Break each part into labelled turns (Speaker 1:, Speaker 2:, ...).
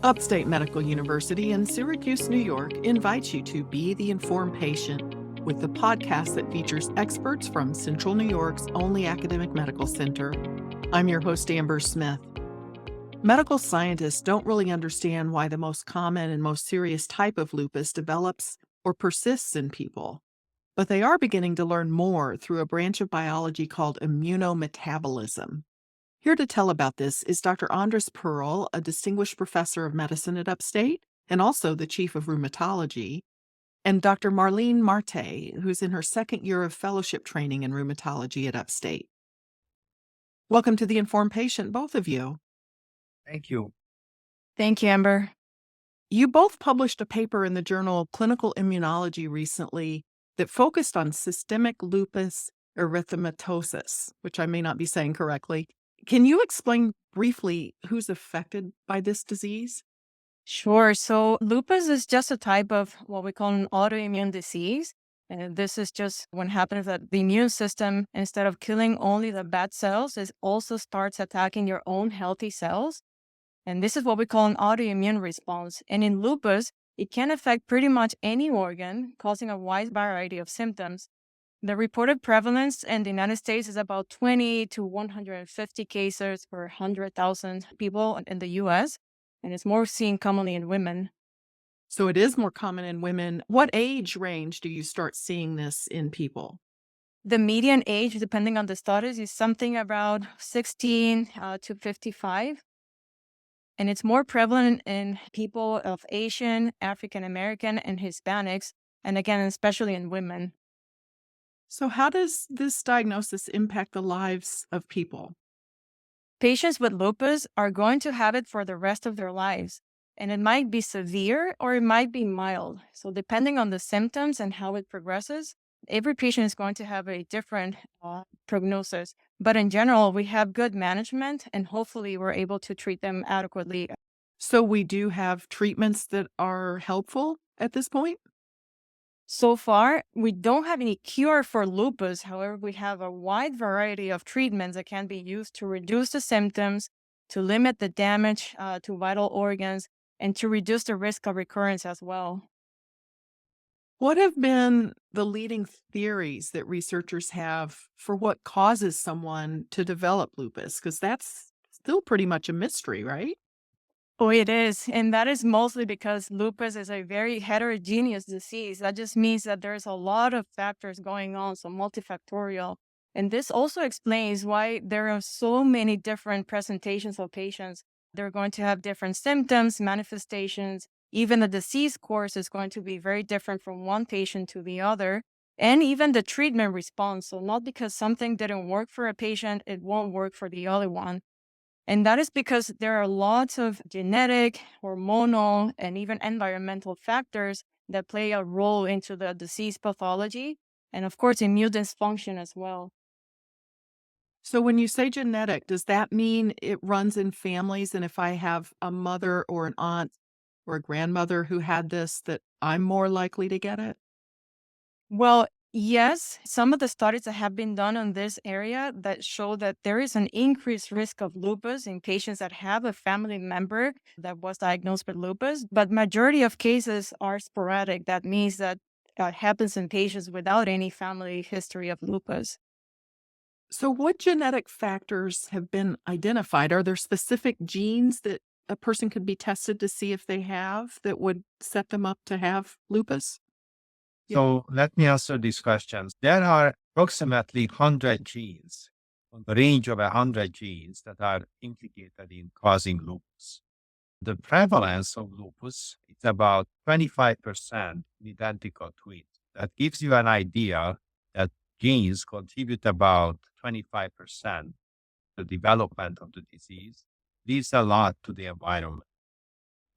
Speaker 1: Upstate Medical University in Syracuse, New York invites you to Be the Informed Patient with the podcast that features experts from Central New York's only academic medical center. I'm your host, Andras Smith. Medical scientists don't really understand why the most common and most serious type of lupus develops or persists in people, but they are beginning to learn more through a branch of biology called immunometabolism. Here to tell about this is Dr. Andras Perl, a distinguished professor of medicine at Upstate and also the chief of rheumatology, and Dr. Marlene Marte, who's in her second year of fellowship training in rheumatology at Upstate. Welcome to The Informed Patient, both of you.
Speaker 2: Thank you.
Speaker 3: Thank you, Amber.
Speaker 1: You both published a paper in the journal Clinical Immunology recently that focused on systemic lupus erythematosus, which I may not be saying correctly. Can you explain briefly who's affected by this disease?
Speaker 3: Sure. So lupus is just a type of what we call an autoimmune disease. And this is just what happens that the immune system, instead of killing only the bad cells, it also starts attacking your own healthy cells. And this is what we call an autoimmune response. And in lupus, it can affect pretty much any organ, causing a wide variety of symptoms. The reported prevalence in the United States is about 20 to 150 cases per 100,000 people in the US, and it's more seen commonly in women.
Speaker 1: So it is more common in women. What age range do you start seeing this in people?
Speaker 3: The median age, depending on the studies, is something around 16 to 55. And it's more prevalent in people of Asian, African American, and Hispanics, and again, especially in women.
Speaker 1: So how does this diagnosis impact the lives of people?
Speaker 3: Patients with lupus are going to have it for the rest of their lives, and it might be severe or it might be mild. So depending on the symptoms and how it progresses, every patient is going to have a different prognosis. But in general, we have good management, and hopefully we're able to treat them adequately.
Speaker 1: So we do have treatments that are helpful at this point?
Speaker 3: So far, we don't have any cure for lupus. However, we have a wide variety of treatments that can be used to reduce the symptoms, to limit the damage to vital organs, and to reduce the risk of recurrence as well.
Speaker 1: What have been the leading theories that researchers have for what causes someone to develop lupus? Because that's still pretty much a mystery, right?
Speaker 3: Oh, it is. And that is mostly because lupus is a very heterogeneous disease. That just means that there's a lot of factors going on, so multifactorial. And this also explains why there are so many different presentations of patients. They're going to have different symptoms, manifestations. Even the disease course is going to be very different from one patient to the other. And even the treatment response. So, not because something didn't work for a patient, it won't work for the other one. And that is because there are lots of genetic, hormonal, and even environmental factors that play a role into the disease pathology, and of course, immune dysfunction as well.
Speaker 1: So when you say genetic, does that mean it runs in families? And if I have a mother or an aunt or a grandmother who had this, that I'm more likely to get it?
Speaker 3: Well, yes, some of the studies that have been done on this area that show that there is an increased risk of lupus in patients that have a family member that was diagnosed with lupus, but majority of cases are sporadic. That means that happens in patients without any family history of lupus.
Speaker 1: So what genetic factors have been identified? Are there specific genes that a person could be tested to see if they have that would set them up to have lupus?
Speaker 2: So let me answer these questions. There are approximately 100 genes, a range of 100 genes that are implicated in causing lupus. The prevalence of lupus is about 25% in identical twins. That gives you an idea that genes contribute about 25% to the development of the disease. Leaves a lot to the environment.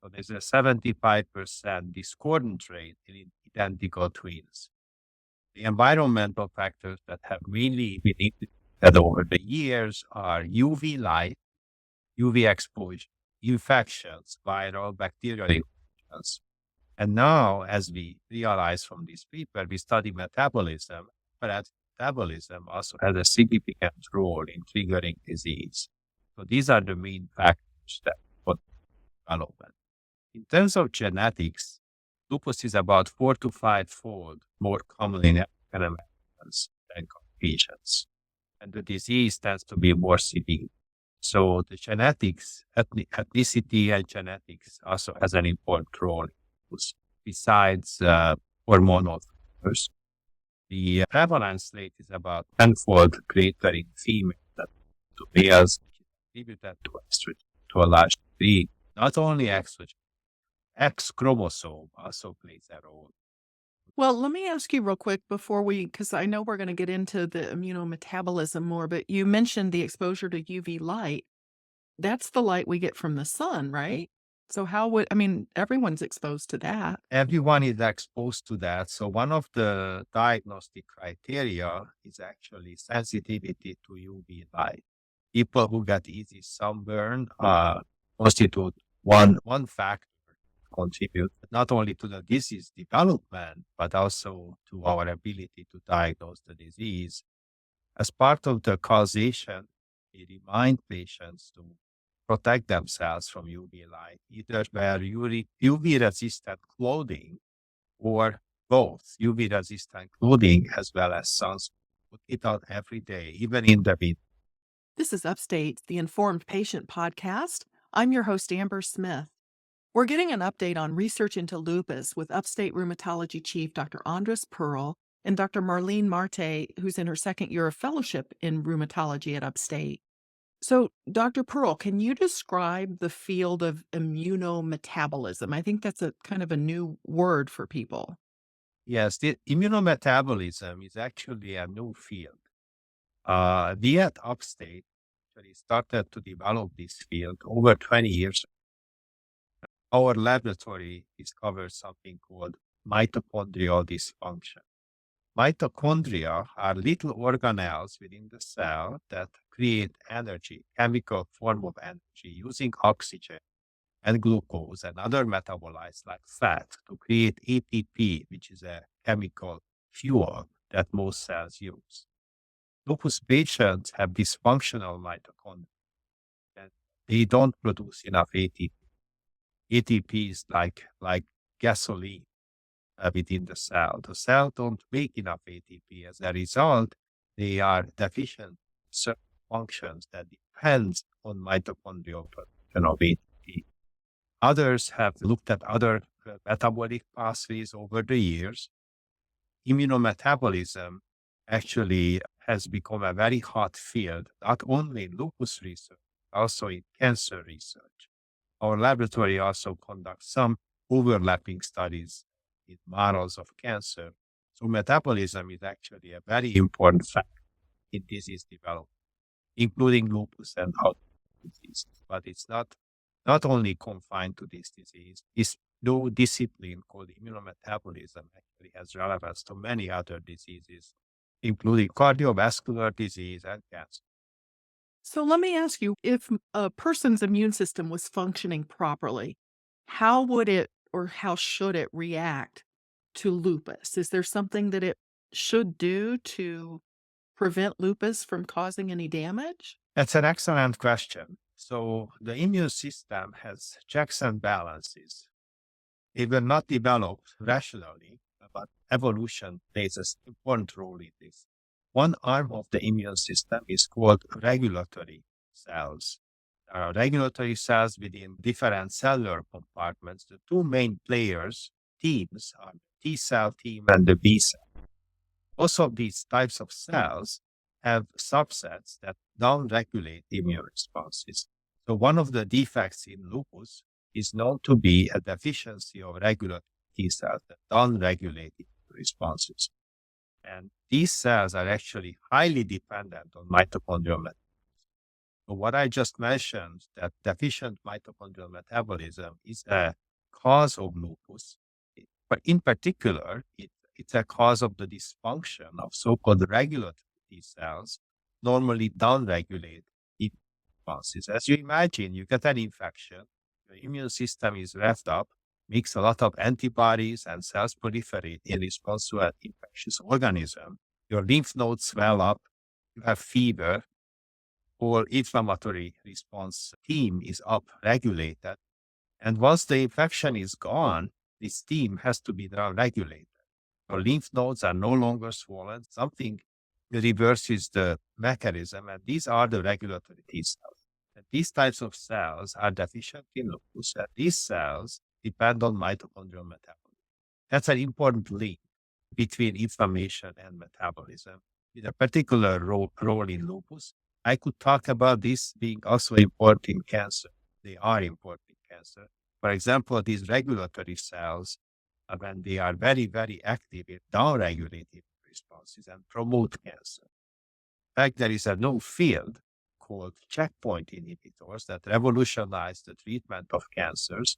Speaker 2: So there's a 75% discordant rate in identical twins. The environmental factors that have really been implicated over the years are UV light, UV exposure, infections, viral, bacterial infections. And now, as we realize from this paper, we study metabolism, but metabolism also has a significant role in triggering disease. So these are the main factors that put development. In terms of genetics, lupus is about 4 to 5-fold more common in African Americans than Caucasians, and the disease tends to be more severe. So the genetics, ethnicity and genetics also has an important role in lupus, besides hormonal factors. The prevalence rate is about tenfold greater in females than to males, which is attributed to estrogen to a large degree. Not only estrogen, X chromosome also plays a role.
Speaker 1: Well, let me ask you real quick before because I know we're going to get into the immunometabolism more, but you mentioned the exposure to UV light. That's the light we get from the sun, right? So everyone's exposed to that.
Speaker 2: Everyone is exposed to that. So one of the diagnostic criteria is actually sensitivity to UV light. People who get easy sunburn constitute one factor contribute not only to the disease development, but also to our ability to diagnose the disease. As part of the causation, we remind patients to protect themselves from UV light, either wear UV-resistant clothing or both UV-resistant clothing as well as sunscreen. Put it on every day, even in the winter.
Speaker 1: This is Upstate, the Informed Patient podcast. I'm your host, Amber Smith. We're getting an update on research into lupus with Upstate Rheumatology Chief Dr. Andras Perl and Dr. Marlene Marte, who's in her second year of fellowship in rheumatology at Upstate. So, Dr. Perl, can you describe the field of immunometabolism? I think that's a kind of a new word for people.
Speaker 2: Yes, the immunometabolism is actually a new field. We at Upstate actually started to develop this field over 20 years ago. Our laboratory discovered something called mitochondrial dysfunction. Mitochondria are little organelles within the cell that create energy, chemical form of energy, using oxygen and glucose and other metabolites like fat to create ATP, which is a chemical fuel that most cells use. Lupus patients have dysfunctional mitochondria, and they don't produce enough ATP. ATP is like gasoline within the cell. The cell don't make enough ATP. As a result, they are deficient in certain functions that depends on mitochondrial production of ATP. Others have looked at other metabolic pathways over the years. Immunometabolism actually has become a very hot field, not only in lupus research, also in cancer research. Our laboratory also conducts some overlapping studies in models of cancer. So metabolism is actually a very important factor in disease development, including lupus and other diseases. But it's not only confined to this disease. This new discipline called immunometabolism actually has relevance to many other diseases, including cardiovascular disease and cancer.
Speaker 1: So let me ask you, if a person's immune system was functioning properly, how would it or how should it react to lupus? Is there something that it should do to prevent lupus from causing any damage?
Speaker 2: That's an excellent question. So the immune system has checks and balances. They were not developed rationally, but evolution plays an important role in this. One arm of the immune system is called regulatory cells. There are regulatory cells within different cellular compartments. The two main teams are the T cell team and the B cell. Also, these types of cells have subsets that downregulate immune responses. So one of the defects in lupus is known to be a deficiency of regulatory T cells that downregulate immune responses. And these cells are actually highly dependent on mitochondrial metabolism. So what I just mentioned, that deficient mitochondrial metabolism is a cause of lupus, but in particular, it's a cause of the dysfunction of so-called regulatory T cells, normally downregulate immune responses. As you imagine, you get an infection, your immune system is revved up, makes a lot of antibodies and cells proliferate in response to an infectious organism. Your lymph nodes swell up, you have fever, or inflammatory response team is upregulated, And once the infection is gone, the steam has to be regulated. So lymph nodes are no longer swollen. Something reverses the mechanism, and these are the regulatory T cells. And these types of cells are deficient in lupus, and these cells depend on mitochondrial metabolism. That's an important link between inflammation and metabolism, with a particular role in lupus. I could talk about this being also important in cancer. They are important in cancer. For example, these regulatory cells, when they are very, very active, it downregulated responses and promote cancer. In fact, there is a new field called checkpoint inhibitors that revolutionize the treatment of cancers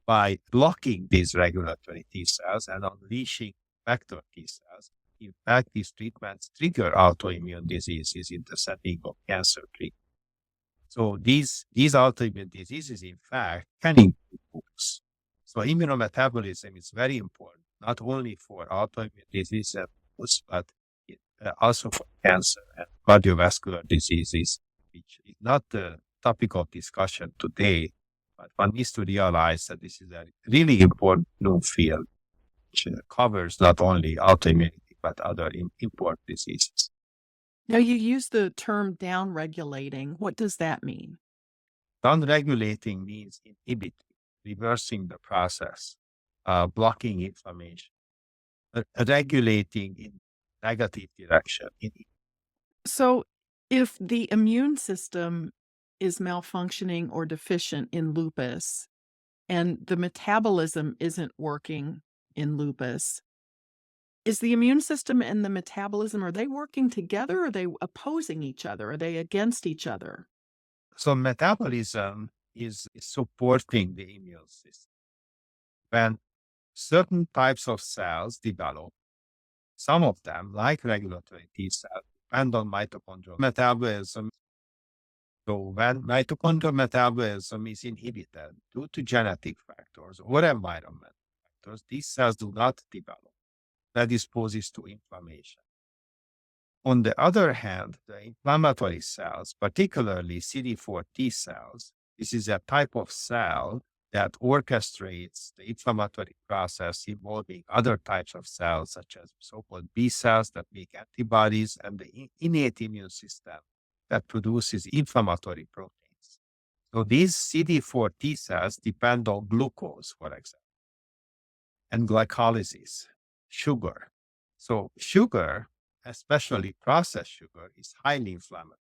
Speaker 2: by blocking these regulatory T cells and unleashing effector T cells. In fact, these treatments trigger autoimmune diseases in the setting of cancer treatment. So these autoimmune diseases, in fact, can include lupus. So immunometabolism is very important, not only for autoimmune disease and lupus, but also for cancer and cardiovascular diseases, which is not the topic of discussion today, but one needs to realize that this is a really important new field, which covers not only autoimmunity, but other important diseases.
Speaker 1: Now, you use the term downregulating. What does that mean?
Speaker 2: Downregulating means inhibiting, reversing the process, blocking inflammation, regulating in negative direction.
Speaker 1: So, if the immune system is malfunctioning or deficient in lupus and the metabolism isn't working in lupus, is the immune system and the metabolism, are they working together? Or are they opposing each other? Are they against each other?
Speaker 2: So metabolism is supporting the immune system. When certain types of cells develop, some of them, like regulatory T cells, depend on mitochondrial metabolism. So when mitochondrial metabolism is inhibited due to genetic factors or environmental factors, these cells do not develop. That disposes to inflammation. On the other hand, the inflammatory cells, particularly CD4 T cells, this is a type of cell that orchestrates the inflammatory process involving other types of cells, such as so-called B cells that make antibodies, and the innate immune system that produces inflammatory proteins. So these CD4 T cells depend on glucose, for example, and glycolysis, sugar. So sugar, especially processed sugar, is highly inflammatory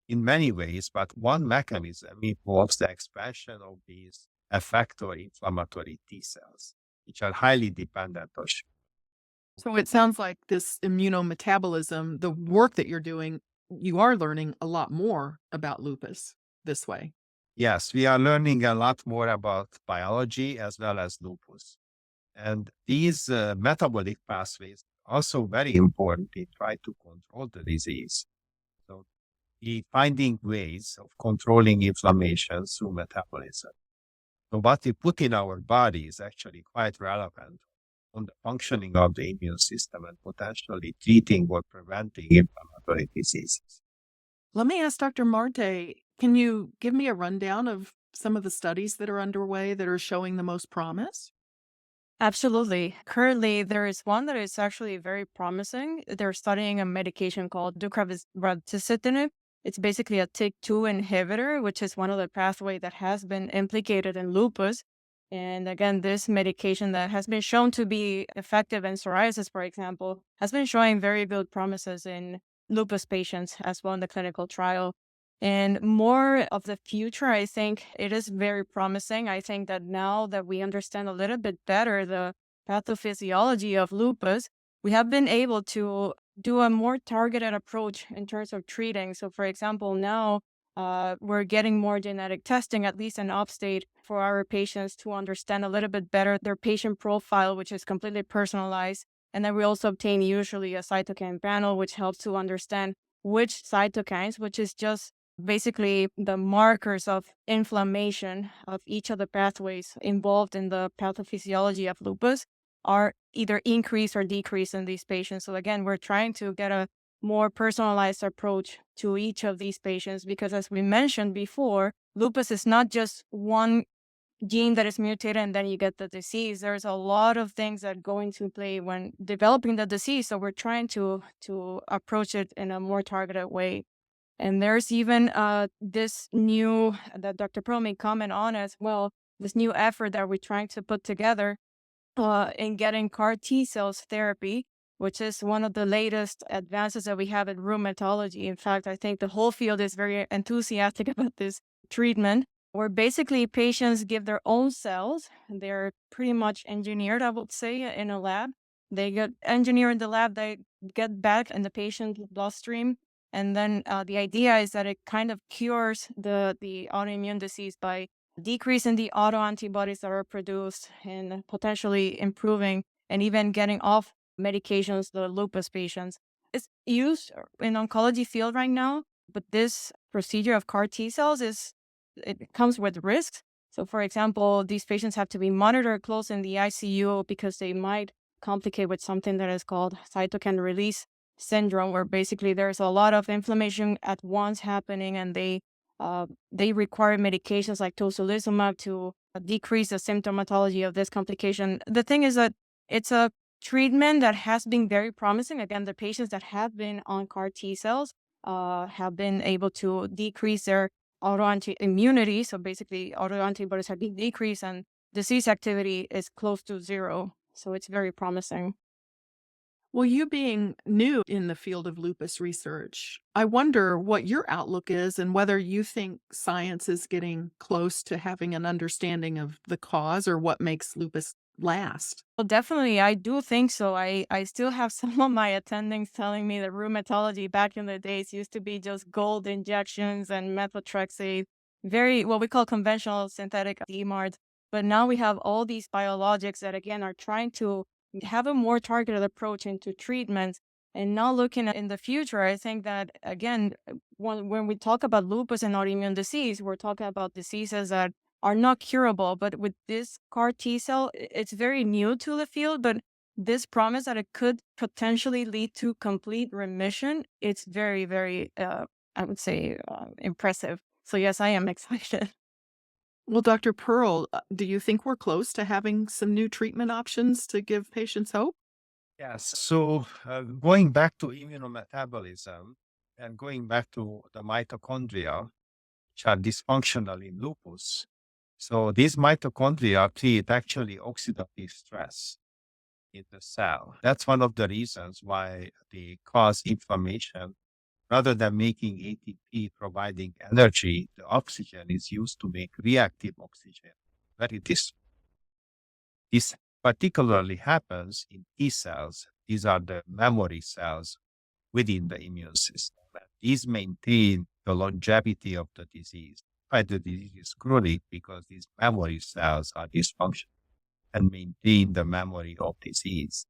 Speaker 2: in many ways, but one mechanism involves the expansion of these effector inflammatory T cells, which are highly dependent on sugar.
Speaker 1: So it sounds like this immunometabolism, the work that you're doing, you are learning a lot more about lupus this way.
Speaker 2: Yes, we are learning a lot more about biology as well as lupus. And these metabolic pathways are also very important in trying to control the disease. So finding ways of controlling inflammation through metabolism. So what we put in our body is actually quite relevant on the functioning of the immune system and potentially treating or preventing inflammatory diseases.
Speaker 1: Let me ask Dr. Marte, can you give me a rundown of some of the studies that are underway that are showing the most promise?
Speaker 3: Absolutely. Currently, there is one that is actually very promising. They're studying a medication called deucravacitinib. It's basically a TYK2 inhibitor, which is one of the pathways that has been implicated in lupus. And again, this medication that has been shown to be effective in psoriasis, for example, has been showing very good promises in lupus patients as well in the clinical trial. And more of the future, I think it is very promising. I think that now that we understand a little bit better the pathophysiology of lupus, we have been able to do a more targeted approach in terms of treating. So, for example, now we're getting more genetic testing, at least in Upstate, for our patients to understand a little bit better their patient profile, which is completely personalized. And then we also obtain usually a cytokine panel, which helps to understand which cytokines, which is just basically the markers of inflammation of each of the pathways involved in the pathophysiology of lupus, are either increased or decreased in these patients. So again, we're trying to get a more personalized approach to each of these patients because, as we mentioned before, lupus is not just one gene that is mutated and then you get the disease. There's a lot of things that go into play when developing the disease. So we're trying to approach it in a more targeted way. And there's even this new, that Dr. Perl may comment on as well, this new effort that we're trying to put together in getting CAR T cells therapy, which is one of the latest advances that we have in rheumatology. In fact, I think the whole field is very enthusiastic about this treatment, where basically patients give their own cells. They're pretty much engineered, I would say, in a lab. They get engineered in the lab, they get back in the patient's bloodstream. And then the idea is that it kind of cures the autoimmune disease by decreasing the autoantibodies that are produced and potentially improving and even getting off medications, the lupus patients. It's used in oncology field right now, but this procedure of CAR T cells it comes with risks. So for example, these patients have to be monitored close in the ICU because they might complicate with something that is called cytokine release syndrome, where basically there's a lot of inflammation at once happening and they require medications like tocilizumab to decrease the symptomatology of this complication. The thing is that it's a treatment that has been very promising. Again, the patients that have been on CAR T cells have been able to decrease their autoimmunity. So basically, autoantibodies have been decreased and disease activity is close to zero. So it's very promising.
Speaker 1: Well, you being new in the field of lupus research, I wonder what your outlook is and whether you think science is getting close to having an understanding of the cause or what makes lupus last.
Speaker 3: Well, definitely, I do think so. I still have some of my attendings telling me that rheumatology back in the days used to be just gold injections and methotrexate, very what we call conventional synthetic DMARDs. But now we have all these biologics that again are trying to have a more targeted approach into treatments. And now looking in the future, I think that again, when we talk about lupus and autoimmune disease, we're talking about diseases that are not curable. But with this CAR T cell, it's very new to the field, but this promise that it could potentially lead to complete remission, it's very, very, I would say, impressive. So yes, I am excited.
Speaker 1: Well, Dr. Pearl, do you think we're close to having some new treatment options to give patients hope?
Speaker 2: Yes. So going back to immunometabolism and going back to the mitochondria, which are dysfunctional in lupus. So these mitochondria create actually oxidative stress in the cell. That's one of the reasons why they cause inflammation. Rather than making ATP providing energy, the oxygen is used to make reactive oxygen. Very this particularly happens in T cells. These are the memory cells within the immune system. And these maintain the longevity of the disease. Why the disease is chronic? Because these memory cells are dysfunctional and maintain the memory of disease.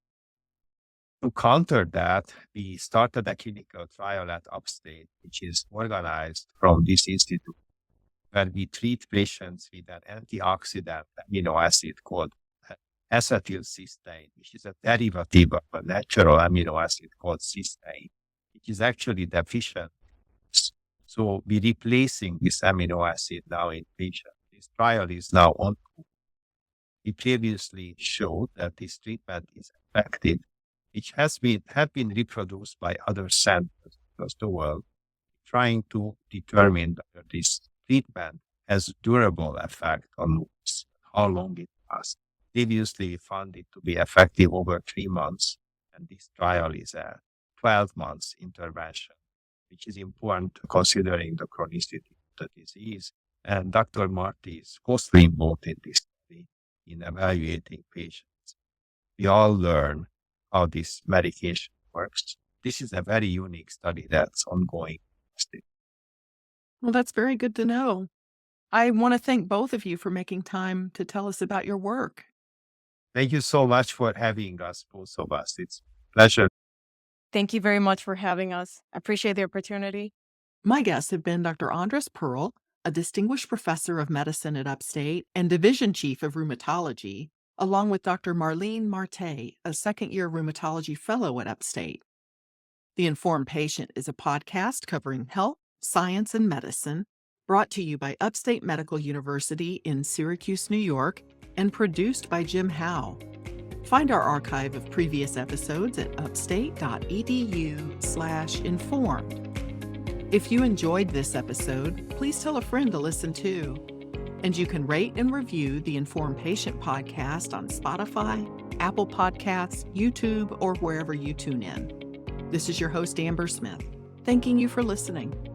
Speaker 2: To counter that, we started a clinical trial at Upstate, which is organized from this institute, where we treat patients with an antioxidant amino acid called acetylcysteine, which is a derivative of a natural amino acid called cysteine, which is actually deficient. So we're replacing this amino acid now in patients. This trial is now on. We previously showed that this treatment is effective, which have been reproduced by other centers across the world, trying to determine whether this treatment has a durable effect on lupus, how long it lasts. Previously, we found it to be effective over 3 months, and this trial is a 12 months intervention, which is important considering the chronicity of the disease. And Dr. Marte is closely involved in this study in evaluating patients. We all learn how this medication works. This is a very unique study that's ongoing.
Speaker 1: Well, that's very good to know. I want to thank both of you for making time to tell us about your work.
Speaker 2: Thank you so much for having us, both of us. It's a pleasure.
Speaker 3: Thank you very much for having us. I appreciate the opportunity.
Speaker 1: My guests have been Dr. Andras Perl, a distinguished professor of medicine at Upstate and division chief of rheumatology, along with Dr. Marlene Marte, a second-year rheumatology fellow at Upstate. The Informed Patient is a podcast covering health, science, and medicine, Brought to you by Upstate Medical University in Syracuse, New York, and produced by Jim Howe. Find our archive of previous episodes at upstate.edu/informed. If you enjoyed this episode, please tell a friend to listen too. And you can rate and review the Informed Patient podcast on Spotify, Apple Podcasts, YouTube, or wherever you tune in. This is your host, Amber Smith, thanking you for listening.